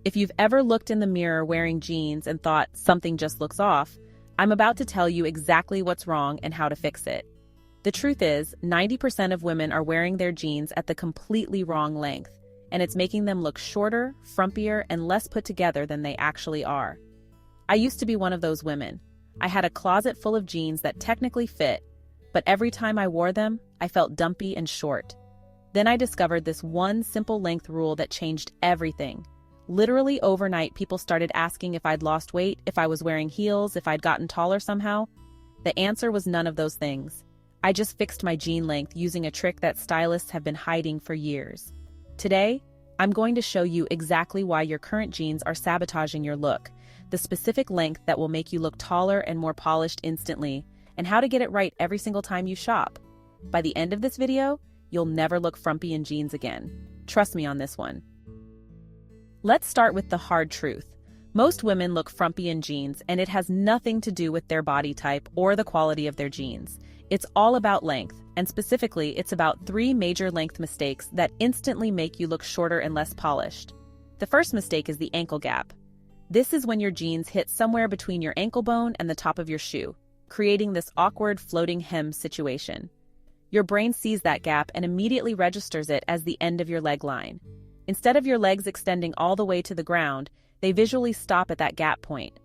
If you've ever looked in the mirror wearing jeans and thought something just looks off, I'm about to tell you exactly what's wrong and how to fix it. The truth is, 90% of women are wearing their jeans at the completely wrong length, and it's making them look shorter, frumpier, and less put together than they actually are. I used to be one of those women. I had a closet full of jeans that technically fit, but every time I wore them, I felt dumpy and short. Then I discovered this one simple length rule that changed everything. Literally overnight, people started asking if I'd lost weight, if I was wearing heels, if I'd gotten taller somehow. The answer was none of those things. I just fixed my jean length using a trick that stylists have been hiding for years. Today, I'm going to show you exactly why your current jeans are sabotaging your look, the specific length that will make you look taller and more polished instantly, and how to get it right every single time you shop. By the end of this video, you'll never look frumpy in jeans again. Trust me on this one. Let's start with the hard truth. Most women look frumpy in jeans, and it has nothing to do with their body type or the quality of their jeans. It's all about length, and specifically, it's about 3 major length mistakes that instantly make you look shorter and less polished. The first mistake is the ankle gap. This is when your jeans hit somewhere between your ankle bone and the top of your shoe, creating this awkward floating hem situation. Your brain sees that gap and immediately registers it as the end of your leg line. Instead of your legs extending all the way to the ground, they visually stop at that gap point.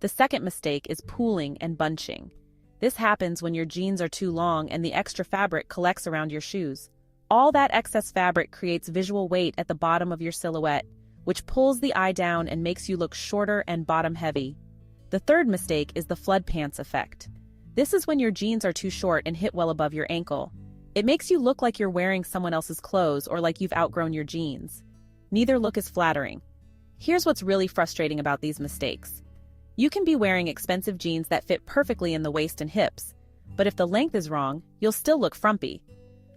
The second mistake is pooling and bunching. This happens when your jeans are too long and the extra fabric collects around your shoes. All that excess fabric creates visual weight at the bottom of your silhouette, which pulls the eye down and makes you look shorter and bottom-heavy. The third mistake is the flood pants effect. This is when your jeans are too short and hit well above your ankle. It makes you look like you're wearing someone else's clothes or like you've outgrown your jeans. Neither look is flattering. Here's what's really frustrating about these mistakes. You can be wearing expensive jeans that fit perfectly in the waist and hips, but if the length is wrong, you'll still look frumpy.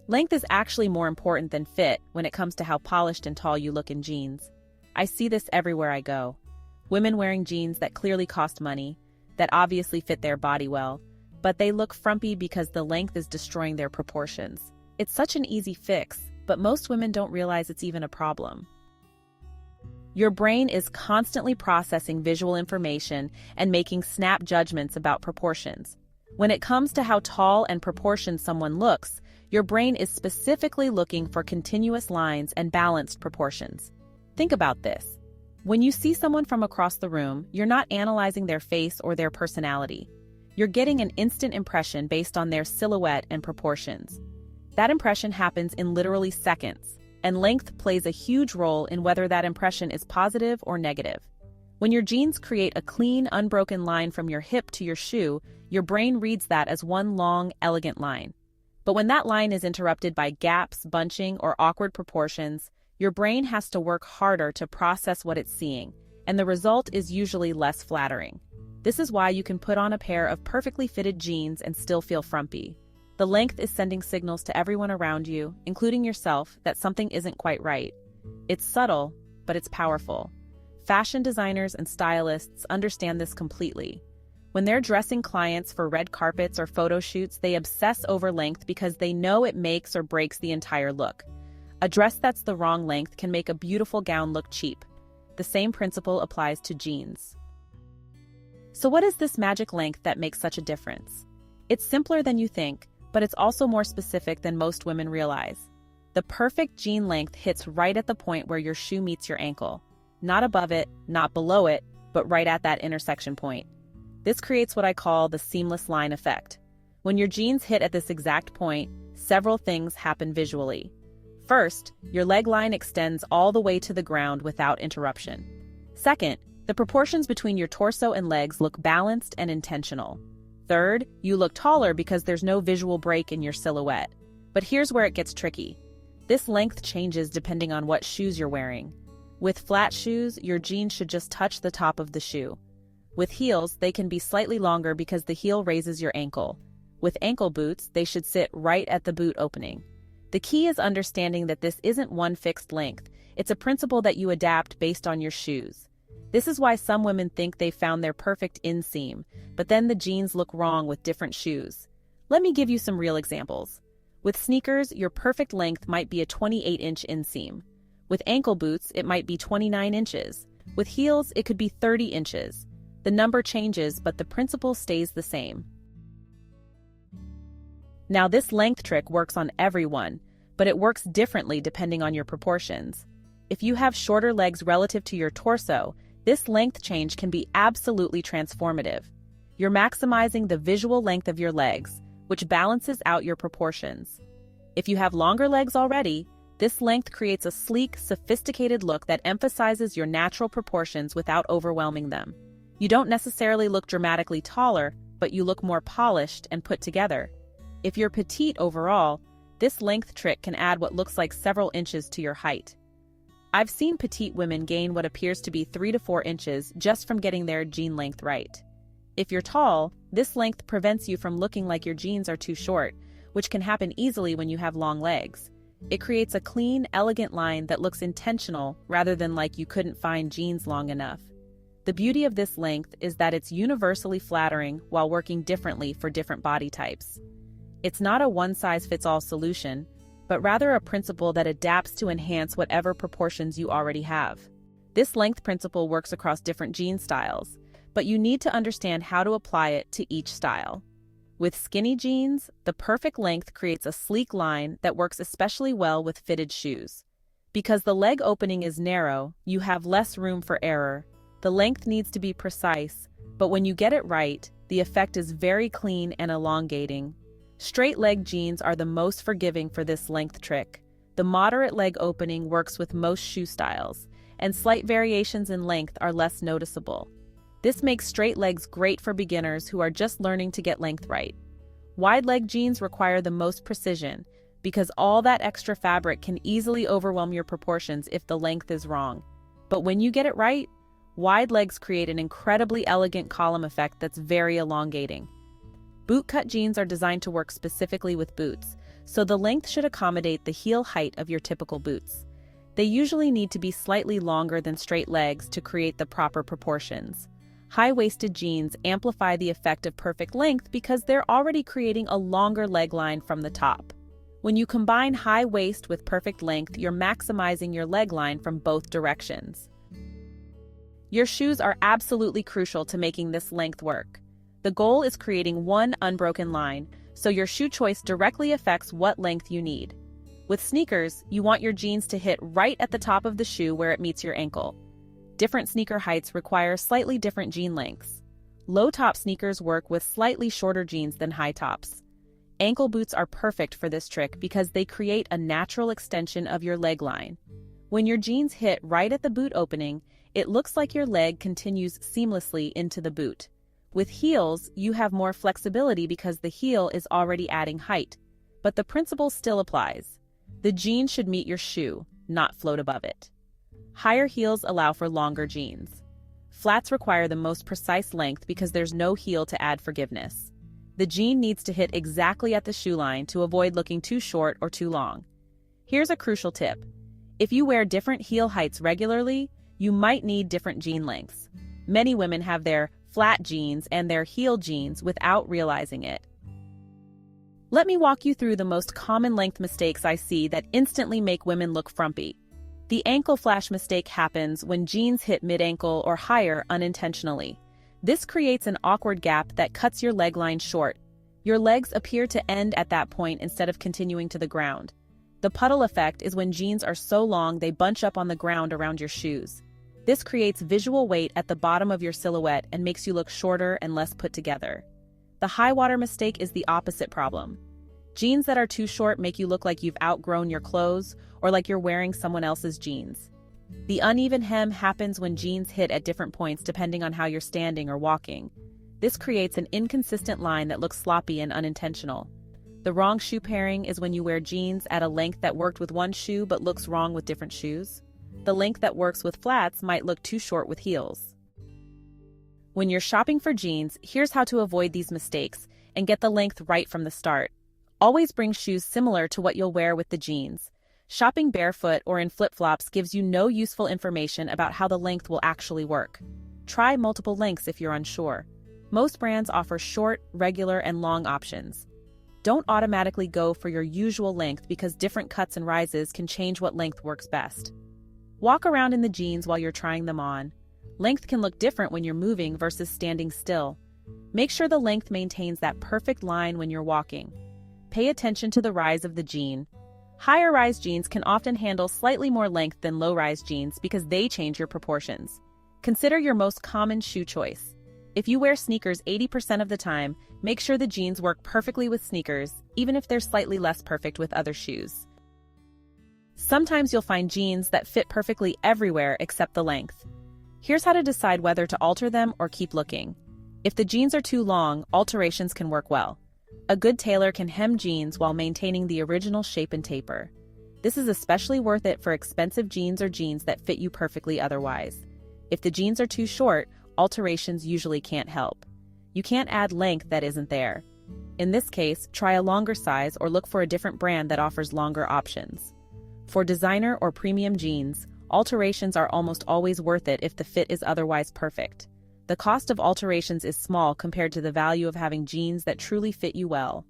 Length is actually more important than fit when it comes to how polished and tall you look in jeans. I see this everywhere I go. Women wearing jeans that clearly cost money, that obviously fit their body well, but they look frumpy because the length is destroying their proportions. It's such an easy fix, but most women don't realize it's even a problem. Your brain is constantly processing visual information and making snap judgments about proportions. When it comes to how tall and proportioned someone looks, your brain is specifically looking for continuous lines and balanced proportions. Think about this. When you see someone from across the room, you're not analyzing their face or their personality. You're getting an instant impression based on their silhouette and proportions. That impression happens in literally seconds, and length plays a huge role in whether that impression is positive or negative. When your jeans create a clean, unbroken line from your hip to your shoe, your brain reads that as one long, elegant line. But when that line is interrupted by gaps, bunching, or awkward proportions, your brain has to work harder to process what it's seeing, and the result is usually less flattering. This is why you can put on a pair of perfectly fitted jeans and still feel frumpy. The length is sending signals to everyone around you, including yourself, that something isn't quite right. It's subtle, but it's powerful. Fashion designers and stylists understand this completely. When they're dressing clients for red carpets or photo shoots, they obsess over length because they know it makes or breaks the entire look. A dress that's the wrong length can make a beautiful gown look cheap. The same principle applies to jeans. So what is this magic length that makes such a difference? It's simpler than you think, but it's also more specific than most women realize. The perfect jean length hits right at the point where your shoe meets your ankle. Not above it, not below it, but right at that intersection point. This creates what I call the seamless line effect. When your jeans hit at this exact point, several things happen visually. First, your leg line extends all the way to the ground without interruption. Second, the proportions between your torso and legs look balanced and intentional. Third, you look taller because there's no visual break in your silhouette. But here's where it gets tricky. This length changes depending on what shoes you're wearing. With flat shoes, your jeans should just touch the top of the shoe. With heels, they can be slightly longer because the heel raises your ankle. With ankle boots, they should sit right at the boot opening. The key is understanding that this isn't one fixed length. It's a principle that you adapt based on your shoes. This is why some women think they've found their perfect inseam, but then the jeans look wrong with different shoes. Let me give you some real examples. With sneakers, your perfect length might be a 28-inch inseam. With ankle boots, it might be 29 inches. With heels, it could be 30 inches. The number changes, but the principle stays the same. Now, this length trick works on everyone, but it works differently depending on your proportions. If you have shorter legs relative to your torso, this length change can be absolutely transformative. You're maximizing the visual length of your legs, which balances out your proportions. If you have longer legs already, this length creates a sleek, sophisticated look that emphasizes your natural proportions without overwhelming them. You don't necessarily look dramatically taller, but you look more polished and put together. If you're petite overall, this length trick can add what looks like several inches to your height. I've seen petite women gain what appears to be 3 to 4 inches just from getting their jean length right. If you're tall, this length prevents you from looking like your jeans are too short, which can happen easily when you have long legs. It creates a clean, elegant line that looks intentional rather than like you couldn't find jeans long enough. The beauty of this length is that it's universally flattering while working differently for different body types. It's not a one-size-fits-all solution, but rather a principle that adapts to enhance whatever proportions you already have. This length principle works across different jean styles, but you need to understand how to apply it to each style. With skinny jeans, the perfect length creates a sleek line that works especially well with fitted shoes. Because the leg opening is narrow, you have less room for error. The length needs to be precise, but when you get it right, the effect is very clean and elongating. Straight leg jeans are the most forgiving for this length trick. The moderate leg opening works with most shoe styles, and slight variations in length are less noticeable. This makes straight legs great for beginners who are just learning to get length right. Wide leg jeans require the most precision, because all that extra fabric can easily overwhelm your proportions if the length is wrong. But when you get it right, wide legs create an incredibly elegant column effect that's very elongating. Bootcut jeans are designed to work specifically with boots, so the length should accommodate the heel height of your typical boots. They usually need to be slightly longer than straight legs to create the proper proportions. High-waisted jeans amplify the effect of perfect length because they're already creating a longer leg line from the top. When you combine high waist with perfect length, you're maximizing your leg line from both directions. Your shoes are absolutely crucial to making this length work. The goal is creating one unbroken line, so your shoe choice directly affects what length you need. With sneakers, you want your jeans to hit right at the top of the shoe where it meets your ankle. Different sneaker heights require slightly different jean lengths. Low-top sneakers work with slightly shorter jeans than high tops. Ankle boots are perfect for this trick because they create a natural extension of your leg line. When your jeans hit right at the boot opening, it looks like your leg continues seamlessly into the boot. With heels, you have more flexibility because the heel is already adding height, but the principle still applies. The jean should meet your shoe, not float above it. Higher heels allow for longer jeans. Flats require the most precise length because there's no heel to add forgiveness. The jean needs to hit exactly at the shoe line to avoid looking too short or too long. Here's a crucial tip. If you wear different heel heights regularly, you might need different jean lengths. Many women have their flat jeans and their heel jeans without realizing it. Let me walk you through the most common length mistakes I see that instantly make women look frumpy. The ankle flash mistake happens when jeans hit mid-ankle or higher unintentionally. This creates an awkward gap that cuts your leg line short. Your legs appear to end at that point instead of continuing to the ground. The puddle effect is when jeans are so long they bunch up on the ground around your shoes. This creates visual weight at the bottom of your silhouette and makes you look shorter and less put together. The high water mistake is the opposite problem. Jeans that are too short make you look like you've outgrown your clothes or like you're wearing someone else's jeans. The uneven hem happens when jeans hit at different points depending on how you're standing or walking. This creates an inconsistent line that looks sloppy and unintentional. The wrong shoe pairing is when you wear jeans at a length that worked with one shoe but looks wrong with different shoes. The length that works with flats might look too short with heels. When you're shopping for jeans, here's how to avoid these mistakes and get the length right from the start. Always bring shoes similar to what you'll wear with the jeans. Shopping barefoot or in flip-flops gives you no useful information about how the length will actually work. Try multiple lengths if you're unsure. Most brands offer short, regular, and long options. Don't automatically go for your usual length because different cuts and rises can change what length works best. Walk around in the jeans while you're trying them on. Length can look different when you're moving versus standing still. Make sure the length maintains that perfect line when you're walking. Pay attention to the rise of the jean. Higher-rise jeans can often handle slightly more length than low-rise jeans because they change your proportions. Consider your most common shoe choice. If you wear sneakers 80% of the time, make sure the jeans work perfectly with sneakers, even if they're slightly less perfect with other shoes. Sometimes you'll find jeans that fit perfectly everywhere except the length. Here's how to decide whether to alter them or keep looking. If the jeans are too long, alterations can work well. A good tailor can hem jeans while maintaining the original shape and taper. This is especially worth it for expensive jeans or jeans that fit you perfectly otherwise. If the jeans are too short, alterations usually can't help. You can't add length that isn't there. In this case, try a longer size or look for a different brand that offers longer options. For designer or premium jeans, alterations are almost always worth it if the fit is otherwise perfect. The cost of alterations is small compared to the value of having jeans that truly fit you well.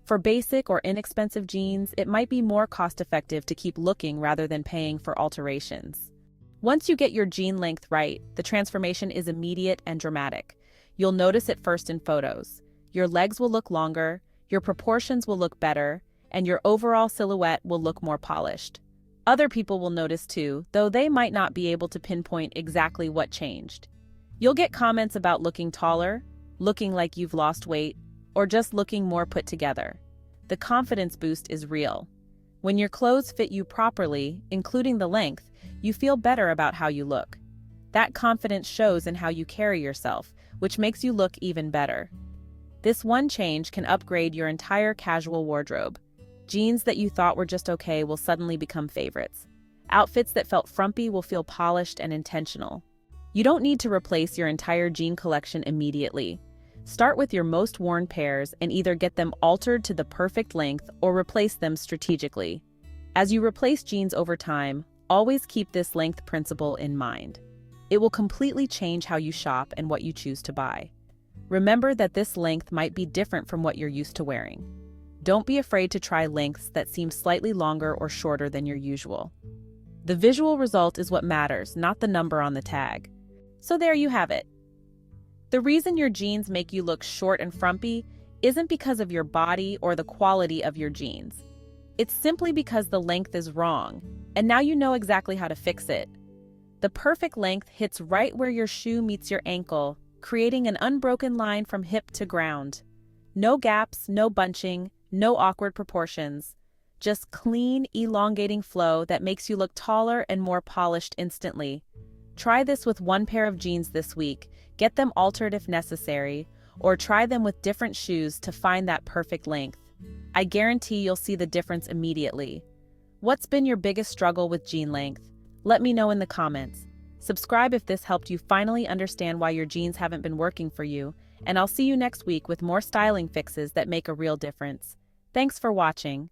For basic or inexpensive jeans, it might be more cost-effective to keep looking rather than paying for alterations. Once you get your jean length right, the transformation is immediate and dramatic. You'll notice it first in photos. Your legs will look longer, your proportions will look better, and your overall silhouette will look more polished. Other people will notice too, though they might not be able to pinpoint exactly what changed. You'll get comments about looking taller, looking like you've lost weight, or just looking more put together. The confidence boost is real. When your clothes fit you properly, including the length, you feel better about how you look. That confidence shows in how you carry yourself, which makes you look even better. This one change can upgrade your entire casual wardrobe. Jeans that you thought were just okay will suddenly become favorites. Outfits that felt frumpy will feel polished and intentional. You don't need to replace your entire jean collection immediately. Start with your most worn pairs and either get them altered to the perfect length or replace them strategically. As you replace jeans over time, always keep this length principle in mind. It will completely change how you shop and what you choose to buy. Remember that this length might be different from what you're used to wearing. Don't be afraid to try lengths that seem slightly longer or shorter than your usual. The visual result is what matters, not the number on the tag. So there you have it. The reason your jeans make you look short and frumpy isn't because of your body or the quality of your jeans. It's simply because the length is wrong, and now you know exactly how to fix it. The perfect length hits right where your shoe meets your ankle, creating an unbroken line from hip to ground. No gaps, no bunching, no awkward proportions. Just clean, elongating flow that makes you look taller and more polished instantly. Try this with one pair of jeans this week, get them altered if necessary, or try them with different shoes to find that perfect length. I guarantee you'll see the difference immediately. What's been your biggest struggle with jean length? Let me know in the comments. Subscribe if this helped you finally understand why your jeans haven't been working for you, and I'll see you next week with more styling fixes that make a real difference. Thanks for watching.